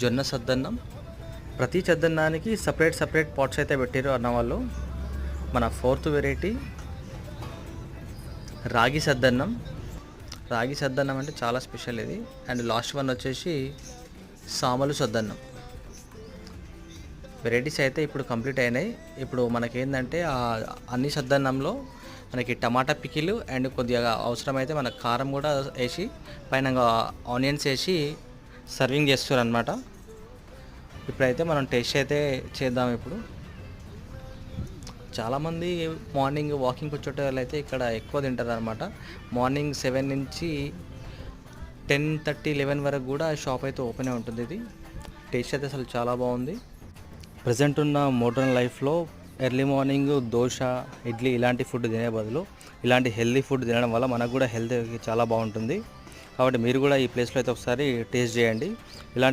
జొన్న సద్దన్నం. ప్రతి చద్దన్నానికి separate pots అయితే పెట్టారు అన్న వాళ్ళు. మన ఫోర్త్ వెరైటీ రాగి సద్దన్నం. రాగి సద్దన్నం అంటే చాలా స్పెషల్ ఇది. అండ్ లాస్ట్ వన్ వచ్చేసి సామలు సద్దన్నం. వెరైటీస్ అయితే ఇప్పుడు కంప్లీట్ అయినాయి. ఇప్పుడు మనకేంటంటే అన్ని సద్దన్నంలో మనకి టమాటా పికిల్ అండ్ కొద్దిగా అవసరమైతే మన కారం కూడా వేసి పైన ఆనియన్స్ వేసి సర్వింగ్ చేస్తారు అనమాట. ఇప్పుడైతే మనం టేస్ట్ అయితే చేద్దాం. ఇప్పుడు చాలామంది మార్నింగ్ వాకింగ్ వచ్చే వాళ్ళు అయితే ఇక్కడ ఎక్కువ తింటారు అనమాట. మార్నింగ్ 7 నుంచి 10:30, 11 వరకు కూడా షాప్ అయితే ఓపెన్ ఉంటుంది. ఇది టేస్ట్ అయితే అసలు చాలా బాగుంది. ప్రజెంట్ ఉన్న మోడర్న్ లైఫ్లో ఎర్లీ మార్నింగ్ దోశ, ఇడ్లీ ఇలాంటి ఫుడ్ తినే బదులు ఇలాంటి హెల్తీ ఫుడ్ తినడం వల్ల మనకు కూడా హెల్త్ చాలా బాగుంటుంది. కాబట్టి మీరు కూడా ఈ ప్లేస్లో అయితే ఒకసారి టేస్ట్ చేయండి. ఇలాంటి